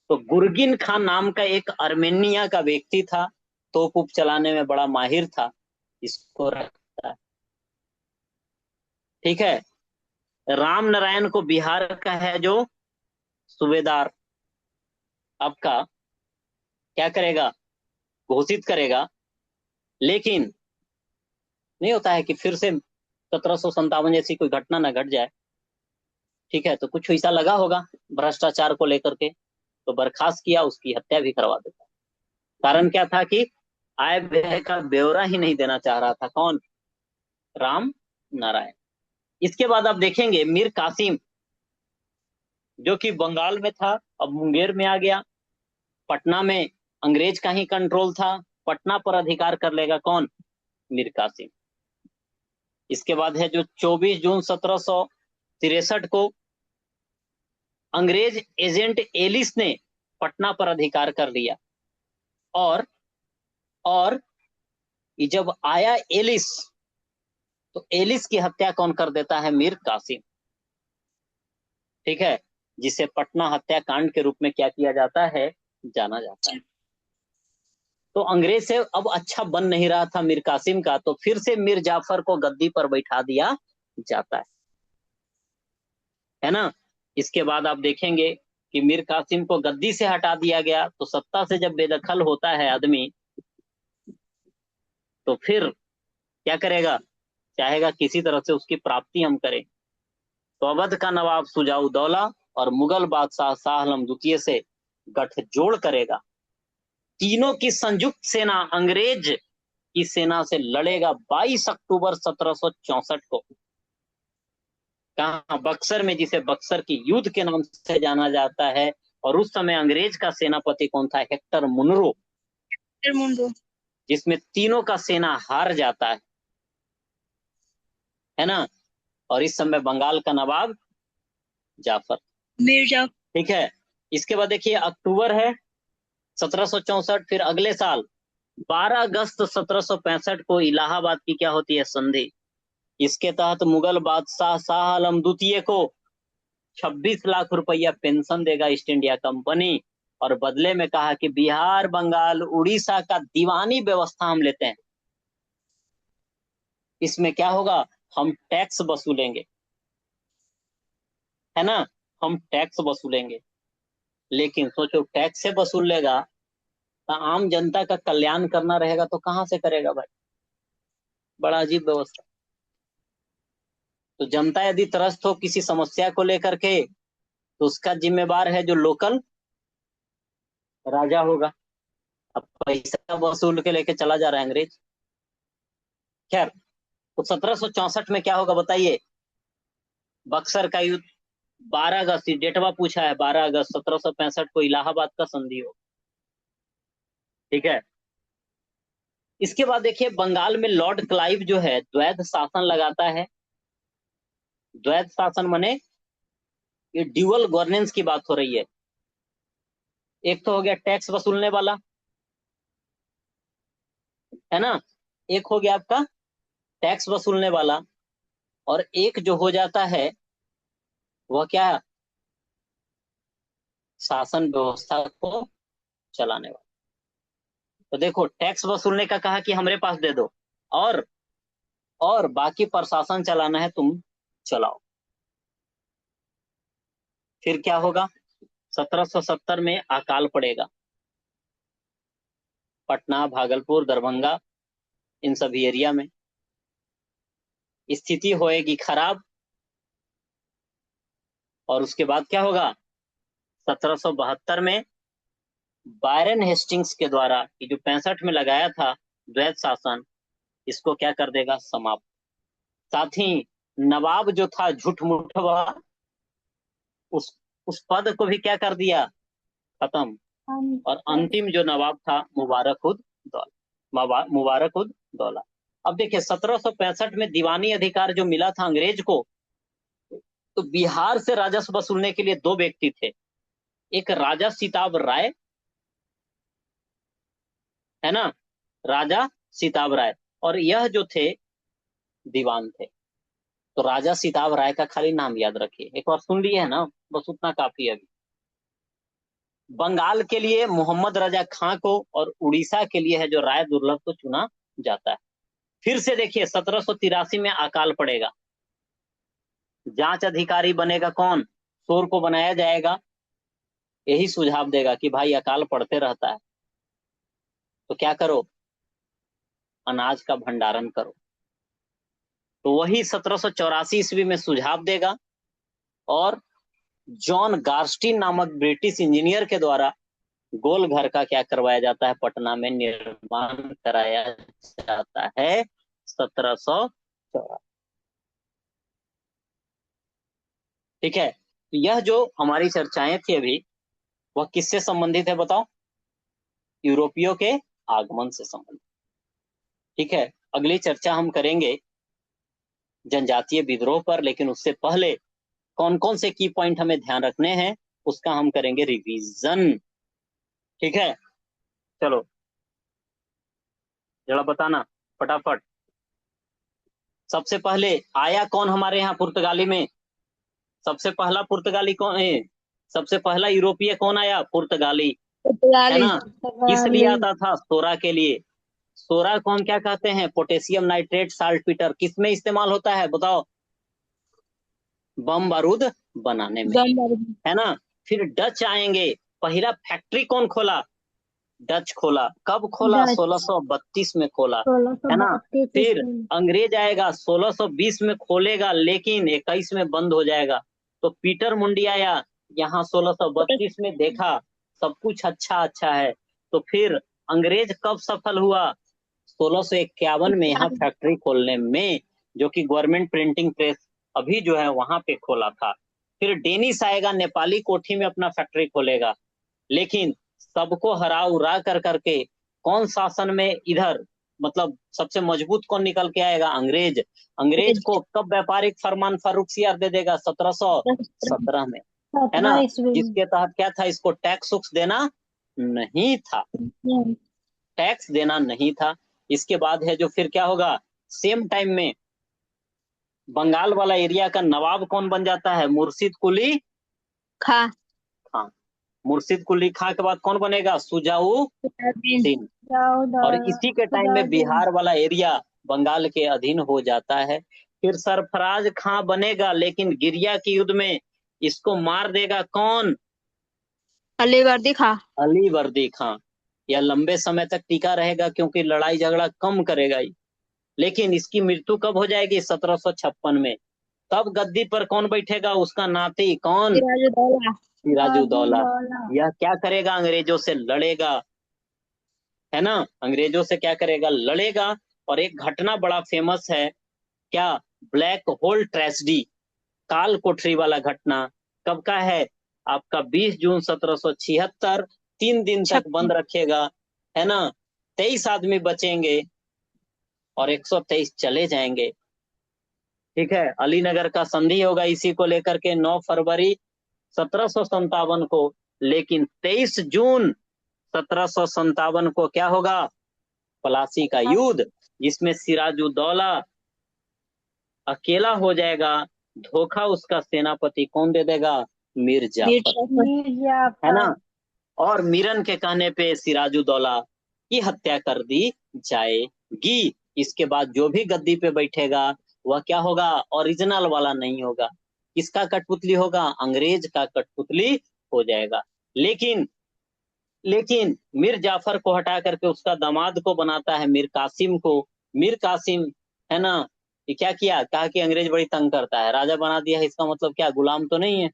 तो गुरगिन खान नाम का एक अर्मेनिया का व्यक्ति था, तोप उप चलाने में बड़ा माहिर था, इसको रखता है। ठीक है, राम नारायण को बिहार का है जो सूबेदार आपका क्या करेगा, घोषित करेगा। लेकिन नहीं होता है कि फिर से 1757 जैसी कोई घटना ना घट जाए। ठीक है, तो कुछ ऐसा लगा होगा भ्रष्टाचार को लेकर के, तो बर्खास्त किया, उसकी हत्या भी करवा देता। कारण क्या था कि आय व्यय का ब्यौरा ही नहीं देना चाह रहा था, कौन, राम नारायण। इसके बाद आप देखेंगे मीर कासिम जो कि बंगाल में था, अब मुंगेर में आ गया। पटना में अंग्रेज का ही कंट्रोल था, पटना पर अधिकार कर लेगा कौन, मीर कासिम। इसके बाद है जो 24 जून 1763 को अंग्रेज एजेंट एलिस ने पटना पर अधिकार कर लिया। और ये जब आया एलिस, तो एलिस की हत्या कौन कर देता है, मीर कासिम। ठीक है, जिसे पटना हत्याकांड के रूप में क्या किया जाता है, जाना जाता है। तो अंग्रेज से अब अच्छा बन नहीं रहा था मीर कासिम का, तो फिर से मीर जाफर को गद्दी पर बैठा दिया जाता है ना। इसके बाद आप देखेंगे कि मीर कासिम को गद्दी से हटा दिया गया, तो सत्ता से जब बेदखल होता है आदमी, तो फिर क्या करेगा, चाहेगा किसी तरह से उसकी प्राप्ति हम करें। तो अवध का नवाब शुजा-उद-दौला और मुगल बादशाह शाह आलम द्वितीय से गठजोड़ करेगा। तीनों की संयुक्त सेना अंग्रेज की सेना से लड़ेगा 22 अक्टूबर 1764 को। कहा? बक्सर में, जिसे बक्सर की युद्ध के नाम से जाना जाता है। और उस समय अंग्रेज का सेनापति कौन था? हेक्टर मुनरो, मुंडो। जिसमें तीनों का सेना हार जाता है ना। और इस समय बंगाल का नवाब जाफर। मिर्जा। ठीक है, इसके बाद देखिए अक्टूबर है 1764, फिर अगले साल 12 अगस्त 1765 को इलाहाबाद की क्या होती है? संधि। इसके तहत मुगल बादशाह शाह आलम द्वितीय को 26 लाख रुपया पेंशन देगा ईस्ट इंडिया कंपनी, और बदले में कहा कि बिहार, बंगाल, उड़ीसा का दीवानी व्यवस्था हम लेते हैं। इसमें क्या होगा? हम टैक्स वसूलेंगे, है ना, हम टैक्स वसूलेंगे। लेकिन सोचो, टैक्स से वसूल लेगा तो आम जनता का कल्याण करना रहेगा तो कहां से करेगा भाई? बड़ा अजीब व्यवस्था। तो जनता यदि त्रस्त हो किसी समस्या को लेकर के, तो उसका जिम्मेवार है जो लोकल राजा होगा। अब पैसा वसूल के लेके चला जा रहा है अंग्रेज। खैर, तो 1764 में क्या होगा बताइए? बक्सर का युद्ध। 12 अगस्त, डेटवा पूछा है, 12 अगस्त 1765 को इलाहाबाद का संधि हो। ठीक है, इसके बाद देखिए बंगाल में लॉर्ड क्लाइव जो है द्वैध शासन लगाता है। द्वैध शासन माने ये ड्यूअल गवर्नेंस की बात हो रही है। एक तो हो गया टैक्स वसूलने वाला, है ना, एक हो गया आपका टैक्स वसूलने वाला, और एक जो हो जाता है वह क्या? शासन व्यवस्था को चलाने वाला। तो देखो, टैक्स वसूलने का कहा कि हमारे पास दे दो, और बाकी प्रशासन चलाना है तुम चलाओ। फिर क्या होगा? 1770 में अकाल पड़ेगा। पटना, भागलपुर, दरभंगा, इन सभी एरिया में स्थिति होएगी खराब। और उसके बाद क्या होगा? 1772 में बायरन हेस्टिंग्स के द्वारा ये जो 65 में लगाया था द्वैध शासन, इसको क्या कर देगा? समाप्त। साथ ही नवाब जो था झूठ मुठवा, उस पद को भी क्या कर दिया? खत्म। और अंतिम जो नवाब था मुबारक उद दौला, मुबारक उद दौला। अब देखिए 1765 में दीवानी अधिकार जो मिला था अंग्रेज को, तो बिहार से राजस्व वसूलने के लिए दो व्यक्ति थे। एक राजा सिताब राय, है ना, राजा सिताब राय, और यह जो थे दीवान थे। तो राजा सिताब राय का खाली नाम याद रखिए, एक बार सुन लिए है ना, बस उतना काफी है अभी। बंगाल के लिए मोहम्मद रजा खां को, और उड़ीसा के लिए है जो राय दुर्लभ को चुना जाता है। फिर से देखिए 1783 में अकाल पड़ेगा। जांच अधिकारी बनेगा कौन? शोर को बनाया जाएगा। यही सुझाव देगा कि भाई अकाल पड़ते रहता है, तो क्या करो? अनाज का भंडारण करो। तो वही 1784 ईस्वी में सुझाव देगा, और जॉन गार्स्टीन नामक ब्रिटिश इंजीनियर के द्वारा गोल घर का क्या करवाया जाता है? पटना में निर्माण कराया जाता है 1784। ठीक है, तो यह जो हमारी चर्चाएं थी अभी, वह किससे संबंधित है बताओ? यूरोपियों के आगमन से संबंधित। ठीक है, अगली चर्चा हम करेंगे जनजातीय विद्रोह पर, लेकिन उससे पहले कौन कौन से की पॉइंट हमें ध्यान रखने हैं उसका हम करेंगे रिवीजन। ठीक है, चलो जरा बताना फटाफट। सबसे पहले आया कौन हमारे यहाँ पुर्तगाली में? सबसे पहला पुर्तगाली कौन है? सबसे पहला यूरोपीय कौन आया? पुर्तगाली, है ना। किस लिए आता था? सोरा के लिए। सोरा को हम क्या कहते हैं? Potassium nitrate saltpetre. किस में इस्तेमाल होता है बताओ? बम बारूद बनाने में, है ना। फिर डच आएंगे। पहला फैक्ट्री कौन खोला? डच खोला। कब खोला? डच 1632 में खोला, है ना। 1632 फिर ईस्वी अंग्रेज आएगा 1620 में खोलेगा, लेकिन 21 में बंद हो जाएगा। तो पीटर मुंडी आया यहाँ 1632 में, देखा सब कुछ अच्छा अच्छा है। तो फिर अंग्रेज कब सफल हुआ? 1651 में यहाँ फैक्ट्री खोलने में, जो कि गवर्नमेंट प्रिंटिंग प्रेस अभी जो है वहां पे खोला था। फिर डेनिस आएगा, नेपाली कोठी में अपना फैक्ट्री खोलेगा, लेकिन सबको हरा उरा कर करके कौन शासन में इधर मतलब सबसे मजबूत कौन निकल के आएगा? अंग्रेज। अंग्रेज को कब व्यापारिक फरमान फर्रुखसियार दे देगा? 1717 में, है ना। 17 ईस्वी में। जिसके तहत क्या था? इसको टैक्स उक्स देना नहीं था, टैक्स देना नहीं था। इसके बाद है जो फिर क्या होगा, सेम टाइम में बंगाल वाला एरिया का नवाब कौन बन जाता है? मुर्शिद कुली खा खां। मुर्शिद कुली खां के बाद कौन बनेगा? सुजाऊ सिंह। और इसी के टाइम में बिहार वाला एरिया बंगाल के अधीन हो जाता है। फिर सरफराज खां बनेगा, लेकिन गिरिया के युद्ध में इसको मार देगा कौन? अलीवर्दी खा अली वर्दी खां। यह लंबे समय तक टिका रहेगा क्योंकि लड़ाई झगड़ा कम करेगा ही। लेकिन इसकी मृत्यु कब हो जाएगी? 1756 में। तब गद्दी पर कौन बैठेगा? उसका नाती कौन? सिराजुद्दौला सिराजुद्दौला। यह क्या करेगा? अंग्रेजों से लड़ेगा, है ना। अंग्रेजों से क्या करेगा? लड़ेगा। और एक घटना बड़ा फेमस है, क्या? ब्लैक होल ट्रेजेडी, काल कोठरी वाला घटना कब का है? आपका 20 जून 1776। 3 दिन तक बंद रखेगा, है ना। 23 आदमी बचेंगे और 123 चले जाएंगे, ठीक है। अलीनगर का संधि होगा इसी को लेकर के 9 फरवरी 1757 को। लेकिन 23 जून 1757 को क्या होगा? प्लासी का युद्ध, जिसमें सिराजुद्दौला अकेला हो जाएगा। धोखा उसका सेनापति कौन दे देगा? मीर जाफर, है ना। और मीरन के कहने पे सिराजुद्दौला की हत्या कर दी जाएगी। इसके बाद जो भी गद्दी पे बैठेगा वह क्या होगा? ओरिजिनल वाला नहीं होगा। किसका कठपुतली होगा? अंग्रेज का कठपुतली हो जाएगा। लेकिन मीर जाफर को हटा करके उसका दामाद को बनाता है मीर कासिम को। मीर कासिम, है ना, ये क्या किया? कहा कि अंग्रेज बड़ी तंग करता है, राजा बना दिया है, इसका मतलब क्या? गुलाम तो नहीं है।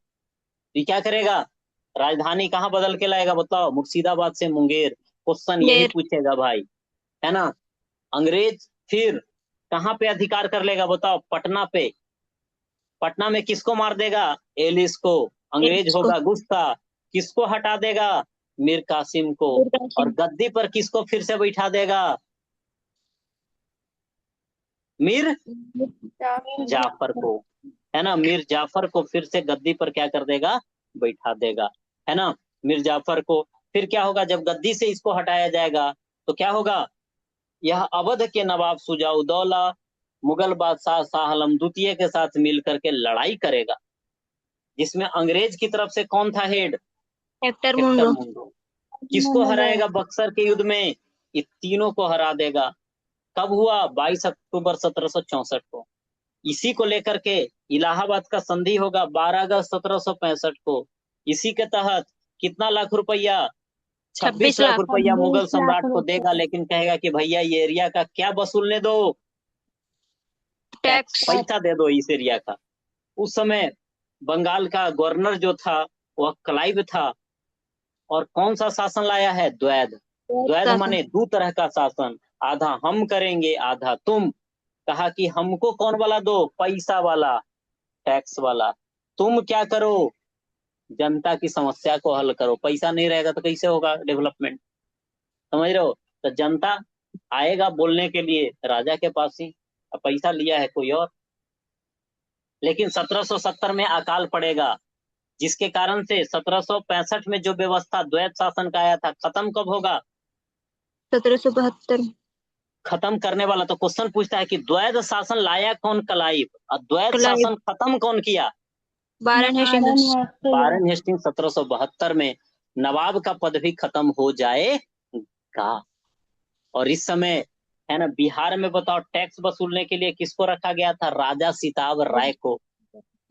ये क्या करेगा? राजधानी कहाँ बदल के लाएगा? बताओ। मुर्शिदाबाद से मुंगेर। क्वेश्चन यही पूछेगा भाई, है ना। अंग्रेज फिर कहाँ पे अधिकार कर लेगा? बताओ। पटना पे। पटना में किसको मार देगा? एलिस को। अंग्रेज होगा गुस्सा, किसको हटा देगा? मीर कासिम को। और गद्दी पर किसको फिर से बैठा देगा? मीर जाफर को, है ना। मीर जाफर को फिर से गद्दी पर क्या कर देगा? बैठा देगा, है ना, मीर जाफर को। फिर क्या होगा? जब गद्दी से इसको हटाया जाएगा तो क्या होगा? यह अवध के नवाब सुजाउद्दौला मुगल बादशाह शाह आलम द्वितीय के साथ मिलकर के लड़ाई करेगा, जिसमें अंग्रेज की तरफ से कौन था हेड? हेक्टर मुंडो। किसको हराएगा बक्सर के युद्ध में? ये तीनों को हरा देगा। कब हुआ? 22 अक्टूबर 1764 को। इसी को लेकर के इलाहाबाद का संधि होगा 12 अगस्त 1765 को। इसी के तहत कितना लाख रुपया? 26 लाख रुपया मुगल सम्राट को देगा, लेकिन कहेगा कि भैया ये एरिया का क्या वसूलने दो? टैक्स, पैसा दे दो इस एरिया का। उस समय बंगाल का गवर्नर जो था वह क्लाइव था। और कौन सा शासन लाया है? द्वैध। द्वैध माने दो तरह का शासन, आधा हम करेंगे आधा तुम। कहा कि हमको कौन वाला दो? पैसा वाला, टैक्स वाला। तुम क्या करो? जनता की समस्या को हल करो। पैसा नहीं रहेगा तो कैसे होगा डेवलपमेंट? समझ रहे हो? तो जनता आएगा बोलने के लिए राजा के पास ही, अब पैसा लिया है कोई और। लेकिन 1770 में अकाल पड़ेगा, जिसके कारण से 1765 में जो व्यवस्था द्वैध शासन का आया था खत्म कब होगा? 1772। खत्म करने वाला तो क्वेश्चन पूछता है कि द्वैध शासन लाया कौन? क्लाइव। और द्वैध शासन खत्म कौन किया? वारेन हेस्टिंग्स 1772 में। नवाब का पद भी खत्म हो जाएगा। और इस समय, है ना, बिहार में बताओ टैक्स वसूलने के लिए किसको रखा गया था? राजा सिताब राय को।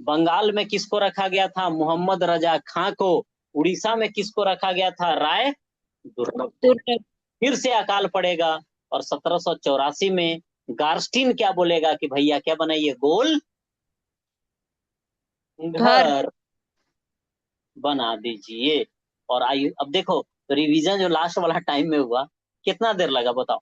बंगाल में किसको रखा गया था? मोहम्मद रजा खां को। उड़ीसा में किसको रखा गया था? राय दुर्लभ। दुर्लभ। फिर से अकाल पड़ेगा और 1784 में गार्स्टीन क्या बोलेगा कि भैया क्या बनाइए, गोल घर। घर बना दीजिए। और आइए अब देखो, तो रिवीजन जो लास्ट वाला टाइम में हुआ, कितना देर लगा बताओ।